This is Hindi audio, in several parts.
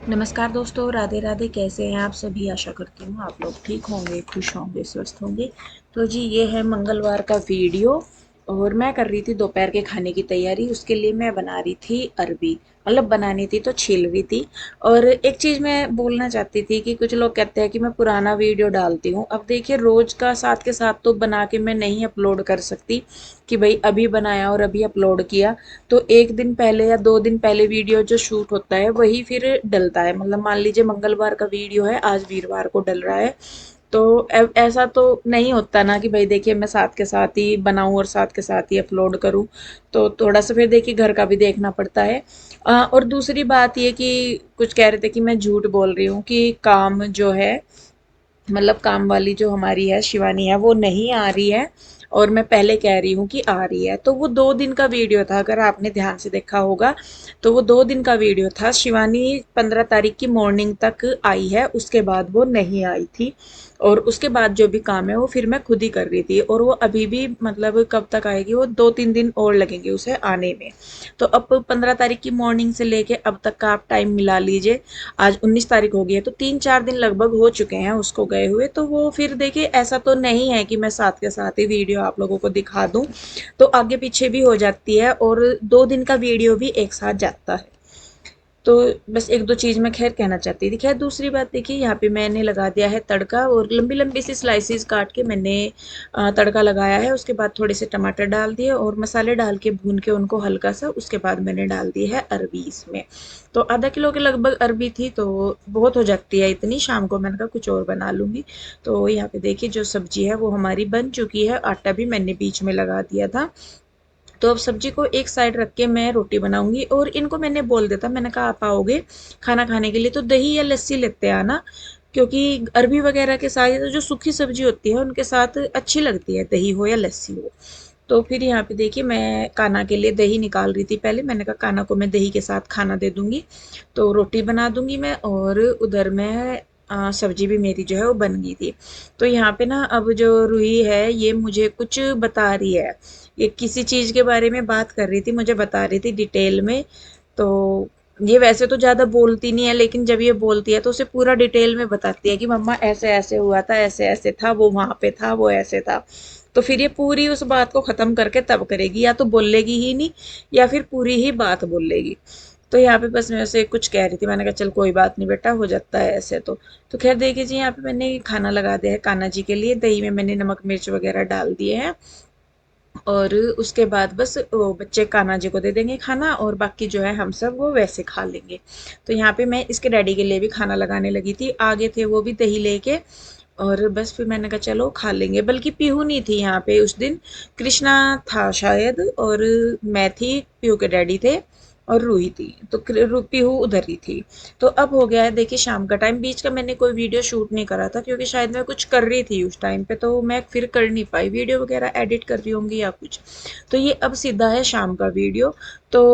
नमस्कार दोस्तों, राधे राधे। कैसे हैं आप सभी? आशा करती हूँ आप लोग ठीक होंगे, खुश होंगे, स्वस्थ होंगे। तो जी, ये है मंगलवार का वीडियो। और मैं कर रही थी दोपहर के खाने की तैयारी। उसके लिए मैं बना रही थी अरबी। मतलब बनानी थी तो छील रही थी। और एक चीज़ मैं बोलना चाहती थी कि कुछ लोग कहते हैं कि मैं पुराना वीडियो डालती हूँ। अब देखिए, रोज़ का साथ के साथ तो बना के मैं नहीं अपलोड कर सकती कि भाई अभी बनाया और अभी अपलोड किया। तो एक दिन पहले या 2 दिन पहले वीडियो जो शूट होता है वही फिर डलता है। मतलब मान लीजिए मंगलवार का वीडियो है, आज वीरवार को डल रहा है। तो ऐसा तो नहीं होता ना कि भाई देखिए मैं साथ के साथ ही बनाऊं और साथ के साथ ही अपलोड करूं। तो थोड़ा सा फिर देखिए घर का भी देखना पड़ता है। और दूसरी बात ये कि कुछ कह रहे थे कि मैं झूठ बोल रही हूँ कि काम जो है, मतलब काम वाली जो हमारी है शिवानी है, वो नहीं आ रही है। और मैं पहले कह रही हूँ कि आ रही है। तो वो 2 दिन का वीडियो था, अगर आपने ध्यान से देखा होगा। तो वो 2 दिन का वीडियो था। शिवानी 15 तारीख की मॉर्निंग तक आई है, उसके बाद वो नहीं आई थी। और उसके बाद जो भी काम है वो फिर मैं खुद ही कर रही थी। और वो अभी भी मतलब कब तक आएगी, वो 2-3 दिन और लगेंगे उसे आने में। तो अब 15 तारीख की मॉर्निंग से लेके अब तक का आप टाइम मिला लीजिए। आज 19 तारीख हो गई है, तो 3-4 दिन लगभग हो चुके हैं उसको गए हुए। तो वो फिर देखिए, ऐसा तो नहीं है कि मैं साथ के साथ ही वीडियो आप लोगों को दिखा दूं। तो आगे पीछे भी हो जाती है और 2 दिन का वीडियो भी एक साथ जाता है। तो बस एक दो चीज़ मैं खैर कहना चाहती थी। खैर दूसरी बात देखिए, यहाँ पे मैंने लगा दिया है तड़का, और लंबी लंबी सी स्लाइसिस काट के मैंने तड़का लगाया है। उसके बाद थोड़े से टमाटर डाल दिए और मसाले डाल के भून के उनको हल्का सा, उसके बाद मैंने डाल दी है अरबी इसमें। तो आधा किलो के लगभग अरबी थी, तो बहुत हो जाती है इतनी। शाम को मैंने कहा कुछ और बना लूँगी। तो यहाँ पे देखिए जो सब्जी है वो हमारी बन चुकी है। आटा भी मैंने बीच में लगा दिया था। तो अब सब्जी को एक साइड रख के मैं रोटी बनाऊंगी। और इनको मैंने बोल देता, मैंने कहा आप आओगे खाना खाने के लिए तो दही या लस्सी लेते आना। क्योंकि अरबी वगैरह के साथ तो जो सूखी सब्जी होती है उनके साथ अच्छी लगती है, दही हो या लस्सी हो। तो फिर यहाँ पे देखिए मैं काना के लिए दही निकाल रही थी पहले। मैंने कहा काना को मैं दही के साथ खाना दे दूंगी, तो रोटी बना दूंगी मैं। और उधर मैं सब्जी भी मेरी जो है वो बन गई थी। तो यहाँ पे ना अब जो रूही है ये मुझे कुछ बता रही है। ये किसी चीज़ के बारे में बात कर रही थी, मुझे बता रही थी डिटेल में। तो ये वैसे तो ज़्यादा बोलती नहीं है, लेकिन जब ये बोलती है तो उसे पूरा डिटेल में बताती है कि मम्मा ऐसे ऐसे हुआ था, ऐसे ऐसे था, वो वहाँ पे था, वो ऐसे था। तो फिर ये पूरी उस बात को ख़त्म करके तब करेगी, या तो बोलेगी ही नहीं या फिर पूरी ही बात बोलेगी। तो यहाँ पे बस मैं उसे कुछ कह रही थी, मैंने कहा चल कोई बात नहीं बेटा, हो जाता है ऐसे तो खैर देखिए जी, यहाँ पे मैंने खाना लगा दिया है कान्हा जी के लिए। दही में मैंने नमक मिर्च वगैरह डाल दिए हैं। और उसके बाद बस वो बच्चे कान्हा जी को दे देंगे खाना, और बाकी जो है हम सब वो वैसे खा लेंगे। तो यहाँ पे मैं इसके डैडी के लिए भी खाना लगाने लगी थी, आगे थे वो भी दही लेके। और बस फिर मैंने कहा चलो खा लेंगे। बल्कि पीहू नहीं थी यहाँ पे उस दिन, कृष्णा था शायद। और मैं थी, पीहू के डैडी थे, और रूही थी। तो पीहू उधर ही थी। तो अब हो गया है देखिए शाम का टाइम। बीच का मैंने कोई वीडियो शूट नहीं करा था, क्योंकि शायद मैं कुछ कर रही थी उस टाइम पे, तो मैं फिर कर नहीं पाई, वीडियो वगैरह एडिट कर रही होंगी या कुछ। तो ये अब सीधा है शाम का वीडियो। तो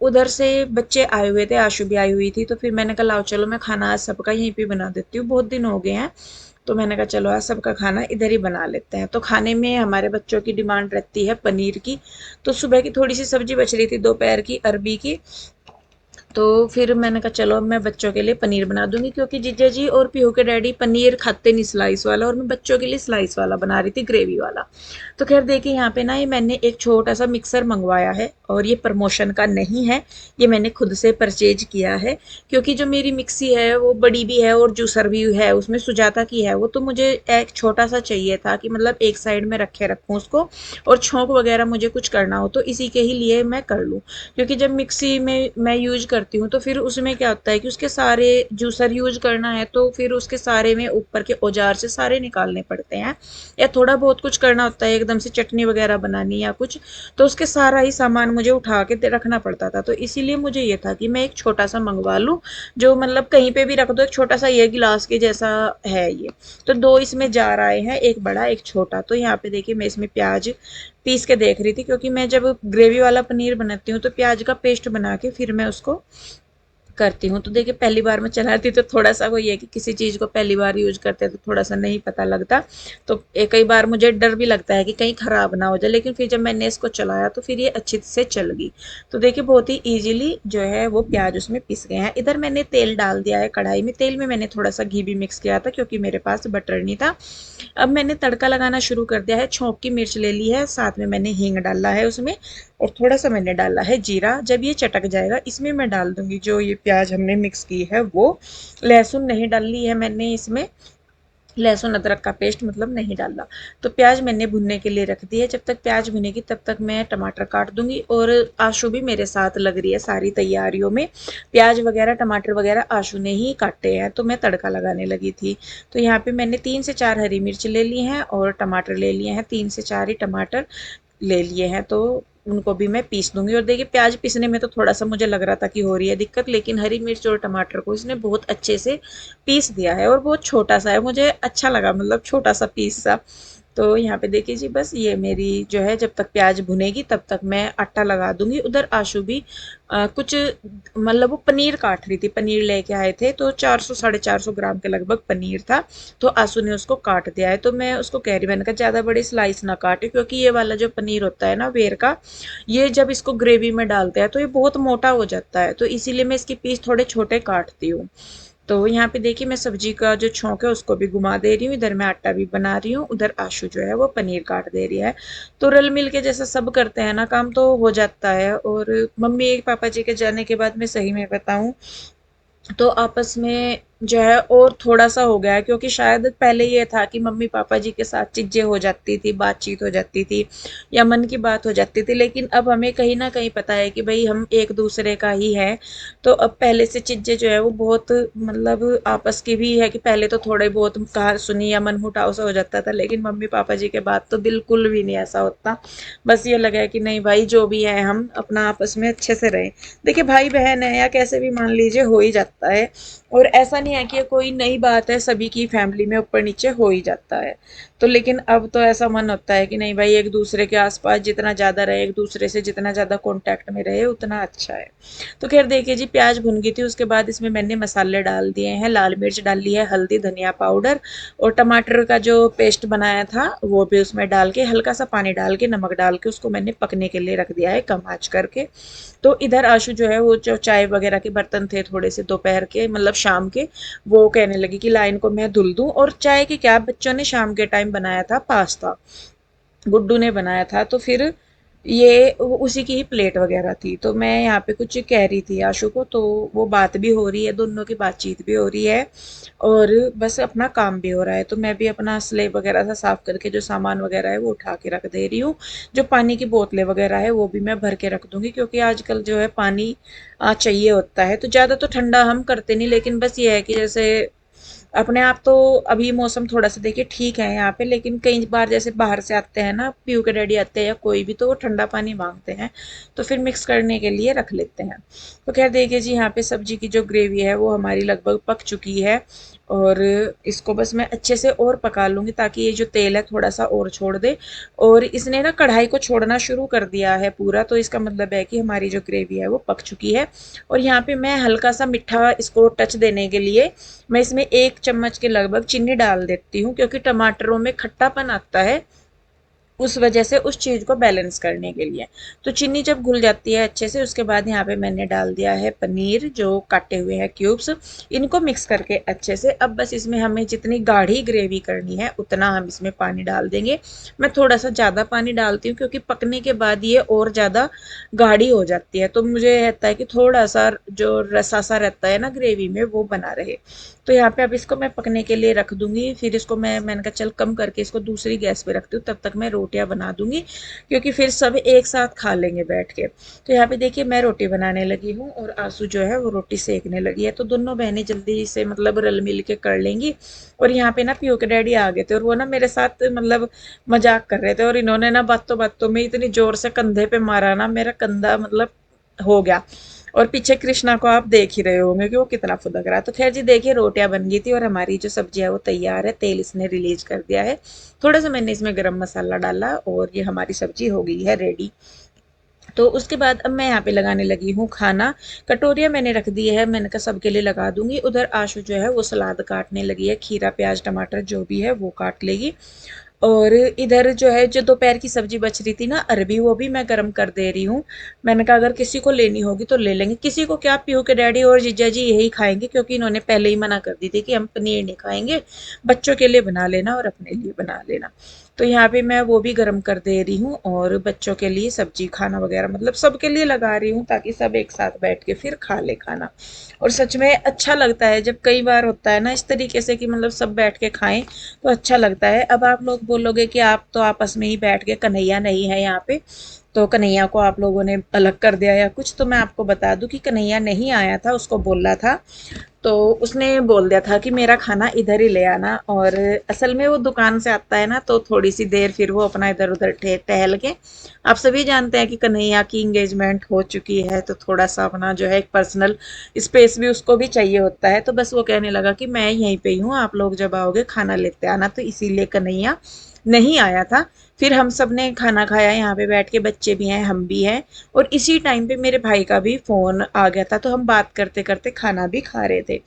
उधर से बच्चे आए हुए थे, आशु भी आई हुई थी। तो फिर मैंने कहा लाओ चलो मैं खाना आज सबका यहीं पे बना देती हूँ, बहुत दिन हो गए हैं। तो मैंने कहा चलो आज सबका खाना इधर ही बना लेते हैं। तो खाने में हमारे बच्चों की डिमांड रहती है पनीर की। तो सुबह की थोड़ी सी सब्जी बच रही थी दोपहर की अरबी की। तो फिर मैंने कहा चलो अब मैं बच्चों के लिए पनीर बना दूंगी, क्योंकि जीजा जी और पीहू के डैडी पनीर खाते नहीं स्लाइस वाला, और मैं बच्चों के लिए स्लाइस वाला बना रही थी, ग्रेवी वाला। तो खैर देखिए यहाँ पे ना ये मैंने एक छोटा सा मिक्सर मंगवाया है, और ये प्रमोशन का नहीं है, ये मैंने खुद से परचेज किया है। क्योंकि जो मेरी मिक्सी है वो बड़ी भी है और जूसर भी है, उसमें सुजाता की है वो। तो मुझे एक छोटा सा चाहिए था कि मतलब एक साइड में रखे रखूँ उसको, और छोंक वगैरह मुझे कुछ करना हो तो इसी के ही लिए मैं कर लूँ। क्योंकि जब मिक्सी में मैं यूज करती हूँ तो फिर उसमें क्या होता है कि उसके सारे जूसर यूज करना है, तो फिर उसके सारे में ऊपर के औजार से सारे निकालने पड़ते हैं। या थोड़ा बहुत कुछ करना होता है, एकदम से चटनी वगैरह बनानी या कुछ, तो उसके सारा ही सामान मुझे उठा के रखना पड़ता था। तो इसीलिए मुझे ये था कि मैं एक छोटा सा मंगवा लूँ, जो मतलब कहीं पे भी रख दो, एक छोटा सा ये गिलास के जैसा है ये। तो दो इसमें जार आए हैं, एक बड़ा एक छोटा। तो यहाँ पे देखिए मैं इसमें प्याज पीस के देख रही थी, क्योंकि मैं जब ग्रेवी वाला पनीर बनाती हूँ तो प्याज का पेस्ट बना के फिर मैं उसको करती हूँ। तो देखिए पहली बार मैं चलाती तो थोड़ा सा वो ये कि किसी चीज़ को पहली बार यूज करते हैं तो थोड़ा सा नहीं पता लगता। तो कई बार मुझे डर भी लगता है कि कहीं ख़राब ना हो जाए, लेकिन फिर जब मैंने इसको चलाया तो फिर ये अच्छे से चल गई। तो देखिए बहुत ही ईजिली जो है वो प्याज उसमें पिस गए हैं। इधर मैंने तेल डाल दिया है कढ़ाई में। तेल में मैंने थोड़ा सा घी भी मिक्स किया था क्योंकि मेरे पास बटर नहीं था। अब मैंने तड़का लगाना शुरू कर दिया है। छौंक की मिर्च ले ली है, साथ में मैंने हींग डाला है उसमें, और थोड़ा सा मैंने डाला है जीरा। जब ये चटक जाएगा इसमें मैं डाल दूंगी जो ये प्याज हमने मिक्स की है वो। लहसुन नहीं डाली है मैंने इसमें, लहसुन अदरक का पेस्ट मतलब नहीं डाला। तो प्याज मैंने भुनने के लिए रख दी है। जब तक प्याज भुनेगी तब तक मैं टमाटर काट दूंगी। और आशु भी मेरे साथ लग रही है सारी तैयारियों में। प्याज वगैरह टमाटर वगैरह आशु ने ही काटे हैं, तो मैं तड़का लगाने लगी थी। तो यहाँ पे मैंने 3 से 4 हरी मिर्च ले ली हैं और टमाटर ले लिए हैं, 3 से 4 ही टमाटर ले लिए हैं। तो उनको भी मैं पीस दूंगी। और देखिए प्याज पीसने में तो थोड़ा सा मुझे लग रहा था कि हो रही है दिक्कत, लेकिन हरी मिर्च और टमाटर को इसने बहुत अच्छे से पीस दिया है। और बहुत छोटा सा है, मुझे अच्छा लगा, मतलब छोटा सा पीस सा। तो यहाँ पे देखिए जी, बस ये मेरी जो है जब तक प्याज भुनेगी तब तक मैं आटा लगा दूंगी। उधर आशु भी कुछ मतलब वो पनीर काट रही थी, पनीर लेके आए थे तो 400 450 ग्राम के लगभग पनीर था। तो आशु ने उसको काट दिया है। तो मैं उसको कह रही, मैंने कहा ज़्यादा बड़ी स्लाइस ना काटे, क्योंकि ये वाला जो पनीर होता है ना वेर का, ये जब इसको ग्रेवी में डालते हैं तो ये बहुत मोटा हो जाता है। तो इसीलिए मैं इसके पीस थोड़े छोटे काटती हूँ। तो यहाँ पे देखिए मैं सब्जी का जो छौंक है उसको भी घुमा दे रही हूँ, इधर मैं आटा भी बना रही हूँ, उधर आशु जो है वो पनीर काट दे रही है। तो रल मिल के जैसा सब करते हैं ना काम, तो हो जाता है। और मम्मी पापा जी के जाने के बाद मैं सही में बताऊँ तो आपस में जो है और थोड़ा सा हो गया है, क्योंकि शायद पहले ये था कि मम्मी पापा जी के साथ चीजें हो जाती थी, बातचीत हो जाती थी या मन की बात हो जाती थी, लेकिन अब हमें कहीं ना कहीं पता है कि भाई हम एक दूसरे का ही है। तो अब पहले से चीजें जो है वो बहुत मतलब आपस की भी है कि पहले तो थोड़े बहुत कहा सुनी या मन मुटाव सा हो जाता था, लेकिन मम्मी पापा जी के बाद तो बिल्कुल भी नहीं ऐसा होता। बस ये लगा है कि नहीं भाई जो भी है हम अपना आपस में अच्छे से रहें। देखिए भाई बहन है या कैसे भी मान लीजिए हो ही जाता है। और ऐसा नहीं है कि ये कोई नई बात है, सभी की फैमिली में ऊपर नीचे हो ही जाता है। तो लेकिन अब तो ऐसा मन होता है कि नहीं भाई एक दूसरे के आसपास जितना ज़्यादा रहे, एक दूसरे से जितना ज़्यादा कांटेक्ट में रहे उतना अच्छा है। तो खैर देखिए जी प्याज भुन गई थी, उसके बाद इसमें मैंने मसाले डाल दिए हैं। लाल मिर्च डाल ली है, हल्दी धनिया पाउडर, और टमाटर का जो पेस्ट बनाया था वो भी उसमें डाल के, हल्का सा पानी डाल के नमक डाल के उसको मैंने पकने के लिए रख दिया है कम आँच करके। तो इधर आशु जो है वो जो चाय वगैरह के बर्तन थे थोड़े से दोपहर के मतलब शाम के, वो कहने लगी कि ला इनको मैं धुल दूं। और चाय की क्या, बच्चों ने शाम के टाइम बनाया था पास्ता, गुड्डू ने बनाया था, तो फिर ये उसी की ही प्लेट वगैरह थी। तो मैं यहाँ पे कुछ कह रही थी आशु को, तो वो बात भी हो रही है, दोनों की बातचीत भी हो रही है और बस अपना काम भी हो रहा है। तो मैं भी अपना स्लेब वगैरह सा साफ करके जो सामान वगैरह है वो उठा के रख दे रही हूँ। जो पानी की बोतलें वगैरह है वो भी मैं भर के रख दूंगी, क्योंकि आजकल जो है पानी चाहिए होता है। तो ज़्यादा तो ठंडा हम करते नहीं, लेकिन बस ये है कि जैसे अपने आप तो अभी मौसम थोड़ा सा देखिए ठीक है यहाँ पे, लेकिन कई बार जैसे बाहर से आते हैं ना, पीयू के डैडी आते हैं या कोई भी, तो वो ठंडा पानी मांगते हैं, तो फिर मिक्स करने के लिए रख लेते हैं। तो खैर देखिए जी यहाँ पे सब्जी की जो ग्रेवी है वो हमारी लगभग पक चुकी है। और इसको बस मैं अच्छे से और पका लूँगी ताकि ये जो तेल है थोड़ा सा और छोड़ दे। और इसने ना कढ़ाई को छोड़ना शुरू कर दिया है पूरा, तो इसका मतलब है कि हमारी जो ग्रेवी है वो पक चुकी है। और यहाँ पे मैं हल्का सा मीठा इसको टच देने के लिए मैं इसमें 1 चम्मच के लगभग चीनी डाल देती हूँ, क्योंकि टमाटरों में खट्टापन आता है, उस वजह से उस चीज़ को बैलेंस करने के लिए। तो चीनी जब घुल जाती है अच्छे से, उसके बाद यहाँ पे मैंने डाल दिया है पनीर जो काटे हुए हैं क्यूब्स। इनको मिक्स करके अच्छे से, अब बस इसमें हमें जितनी गाढ़ी ग्रेवी करनी है उतना हम इसमें पानी डाल देंगे। मैं थोड़ा सा ज़्यादा पानी डालती हूँ क्योंकि पकने के बाद ये और ज़्यादा गाढ़ी हो जाती है, तो मुझे रहता है कि थोड़ा सा जो रसा सा रहता है ना ग्रेवी में वो बना रहे। तो यहाँ पे अब इसको मैं पकने के लिए रख दूंगी। फिर इसको मैंने कहा चल कम करके इसको दूसरी गैस पे रखती हूँ, तब तक मैं रोटियां बना दूंगी, क्योंकि फिर सब एक साथ खा लेंगे बैठ के। तो यहाँ पे देखिए मैं रोटी बनाने लगी हूँ और आंसू जो है वो रोटी सेकने लगी है। तो दोनों बहनें जल्दी से मतलब रल मिल के कर लेंगी। और यहाँ पे ना पीयू के डैडी आ गए थे और वो ना मेरे साथ मतलब मजाक कर रहे थे, और इन्होंने ना बातों बातों में इतनी जोर से कंधे पे मारा ना, मेरा कंधा मतलब हो गया। और पीछे कृष्णा को आप देख ही रहे होंगे कि वो कितना फुदक रहा है। तो खैर जी देखिए रोटियां बन गई थी और हमारी जो सब्जी है वो तैयार है, तेल इसने रिलीज कर दिया है। थोड़ा सा मैंने इसमें गरम मसाला डाला और ये हमारी सब्जी हो गई है रेडी। तो उसके बाद अब मैं यहाँ पे लगाने लगी हूँ खाना। कटोरियाँ मैंने रख दी है, मैंने कहा सबके लिए लगा दूंगी। उधर आशु जो है वो सलाद काटने लगी है, खीरा प्याज टमाटर जो भी है वो काट लेगी। और इधर जो है, जो दोपहर की सब्जी बच रही थी ना अरबी, वो भी मैं गर्म कर दे रही हूँ। मैंने कहा अगर किसी को लेनी होगी तो ले लेंगे, किसी को क्या, पीहू के डैडी और जीजा जी यही खाएंगे, क्योंकि इन्होंने पहले ही मना कर दी थी कि हम पनीर नहीं खाएंगे, बच्चों के लिए बना लेना और अपने लिए बना लेना। तो यहाँ पे मैं वो भी गर्म कर दे रही हूँ और बच्चों के लिए सब्जी खाना वगैरह मतलब सबके लिए लगा रही हूँ, ताकि सब एक साथ बैठ के फिर खा ले खाना। और सच में अच्छा लगता है जब, कई बार होता है ना इस तरीके से कि मतलब सब बैठ के खाएं, तो अच्छा लगता है। अब आप लोग बोलोगे कि आप तो आपस में ही बैठ के, कन्हैया नहीं है यहाँ पे, तो कन्हैया को आप लोगों ने अलग कर दिया या कुछ, तो मैं आपको बता दूं कि कन्हैया नहीं आया था, उसको बोला था तो उसने बोल दिया था कि मेरा खाना इधर ही ले आना। और असल में वो दुकान से आता है ना, तो थोड़ी सी देर फिर वो अपना इधर उधर टहल के, आप सभी जानते हैं कि कन्हैया की इंगेजमेंट हो चुकी है, तो थोड़ा सा अपना जो है एक पर्सनल स्पेस भी उसको भी चाहिए होता है। तो बस वो कहने लगा कि मैं यहीं पे ही हूँ, आप लोग जब आओगे खाना लेते आना, तो इसीलिए कन्हैया नहीं आया था। फिर हम सब ने खाना खाया यहाँ पे बैठ के, बच्चे भी हैं हम भी हैं। और इसी टाइम पे मेरे भाई का भी फोन आ गया था, तो हम बात करते करते खाना भी खा रहे थे।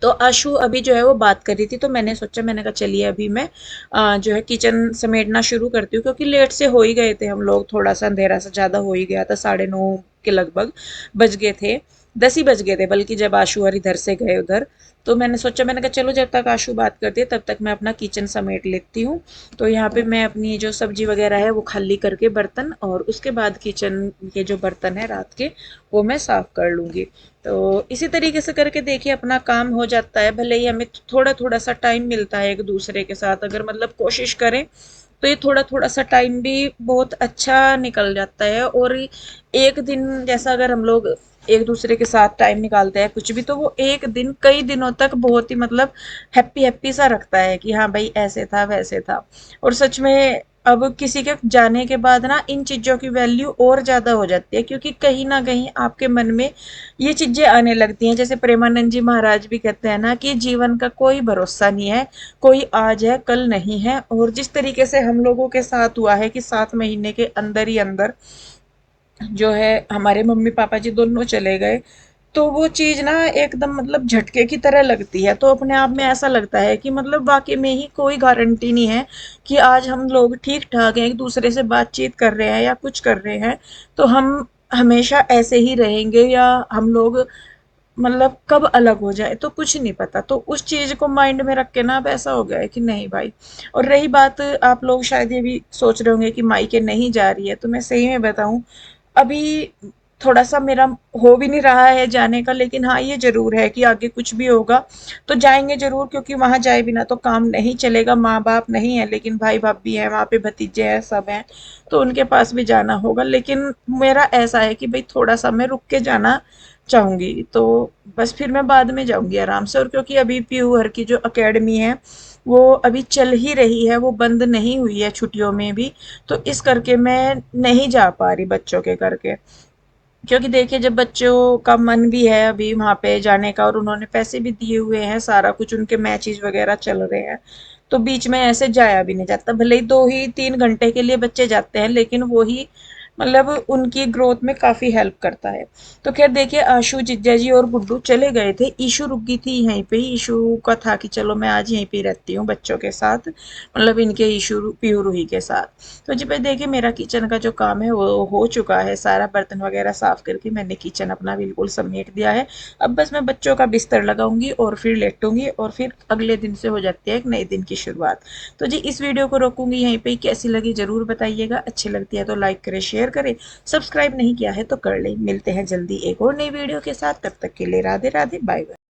तो आशु अभी जो है वो बात कर रही थी, तो मैंने सोचा, मैंने कहा चलिए अभी मैं जो है किचन समेटना शुरू करती हूँ, क्योंकि लेट से हो ही गए थे हम लोग, थोड़ा सा अंधेरा सा ज़्यादा हो ही गया था, 9:30 के लगभग बज गए थे, 10 ही बज गए थे बल्कि, जब आशु और इधर से गए उधर। तो मैंने सोचा, मैंने कहा चलो जब तक आशु बात करती है तब तक मैं अपना किचन समेट लेती हूँ। तो यहाँ पे मैं अपनी जो सब्जी वगैरह है वो खाली करके बर्तन, और उसके बाद किचन के जो बर्तन है रात के, वो मैं साफ कर लूँगी। तो इसी तरीके से करके देखिए अपना काम हो जाता है, भले ही हमें थोड़ा थोड़ा सा टाइम मिलता है एक दूसरे के साथ, अगर मतलब कोशिश करें तो ये थोड़ा थोड़ा सा टाइम भी बहुत अच्छा निकल जाता है। और एक दिन जैसा अगर हम लोग एक दूसरे के साथ टाइम निकालते हैं कुछ भी, तो वो एक दिन कई दिनों तक बहुत ही मतलब हैप्पी हैप्पी सा रखता है कि हाँ भाई ऐसे था वैसे था। और सच में अब किसी के जाने के बाद ना इन चीज़ों की वैल्यू और ज़्यादा हो जाती है, क्योंकि कहीं ना कहीं आपके मन में ये चीज़ें आने लगती हैं। जैसे प्रेमानंद जी महाराज भी कहते हैं ना कि जीवन का कोई भरोसा नहीं है, कोई आज है कल नहीं है। और जिस तरीके से हम लोगों के साथ हुआ है कि 7 महीने के अंदर ही अंदर जो है हमारे मम्मी पापा जी दोनों चले गए, तो वो चीज़ ना एकदम मतलब झटके की तरह लगती है। तो अपने आप में ऐसा लगता है कि मतलब वाकई में ही कोई गारंटी नहीं है कि आज हम लोग ठीक ठाक हैं, एक दूसरे से बातचीत कर रहे हैं या कुछ कर रहे हैं, तो हम हमेशा ऐसे ही रहेंगे, या हम लोग मतलब कब अलग हो जाए तो कुछ नहीं पता। तो उस चीज़ को माइंड में रख के ना अब ऐसा हो गया है कि नहीं भाई। और रही बात, आप लोग शायद ये भी सोच रहे होंगे कि मायके नहीं जा रही है, तो मैं सही में बताऊं, अभी थोड़ा सा मेरा हो भी नहीं रहा है जाने का, लेकिन हाँ ये जरूर है कि आगे कुछ भी होगा तो जाएंगे जरूर, क्योंकि वहां जाए बिना तो काम नहीं चलेगा। माँ बाप नहीं है लेकिन भाई भाभी है, वहाँ पे भतीजे हैं सब हैं, तो उनके पास भी जाना होगा। लेकिन मेरा ऐसा है कि भाई थोड़ा सा मैं रुक के जाना चाहूंगी, तो बस फिर मैं बाद में जाऊंगी आराम से। और क्योंकि अभी पीहू हर की जो अकेडमी है वो अभी चल ही रही है, वो बंद नहीं हुई है छुट्टियों में भी, तो इस करके मैं नहीं जा पा रही बच्चों के करके। क्योंकि देखिए जब बच्चों का मन भी है अभी वहाँ पे जाने का, और उन्होंने पैसे भी दिए हुए हैं, सारा कुछ उनके मैचेस वगैरह चल रहे हैं, तो बीच में ऐसे जाया भी नहीं जाता। भले ही 2 ही 3 घंटे के लिए बच्चे जाते हैं, लेकिन वो ही मतलब उनकी ग्रोथ में काफ़ी हेल्प करता है। तो खैर देखिए आशु जीजा जी और गुड्डू चले गए थे, ईशू रुक गई थी यहीं पे ही। ईशू का था कि चलो मैं आज यहीं पे रहती हूँ बच्चों के साथ, मतलब इनके ईशू पीहू रूही के साथ। तो जी भाई देखिए मेरा किचन का जो काम है वो हो चुका है सारा, बर्तन वगैरह साफ करके मैंने किचन अपना बिल्कुल समेट दिया है। अब बस मैं बच्चों का बिस्तर लगाऊंगी और फिर लेटूंगी, और फिर अगले दिन से हो जाती है एक नए दिन की शुरुआत। तो जी इस वीडियो को रोकूंगी यहीं पे, कैसी लगी जरूर बताइएगा, अच्छी लगती है तो लाइक करें शेयर करें, सब्सक्राइब नहीं किया है तो कर लें। मिलते हैं जल्दी एक और नई वीडियो के साथ, तब तक के लिए राधे राधे, बाय बाय।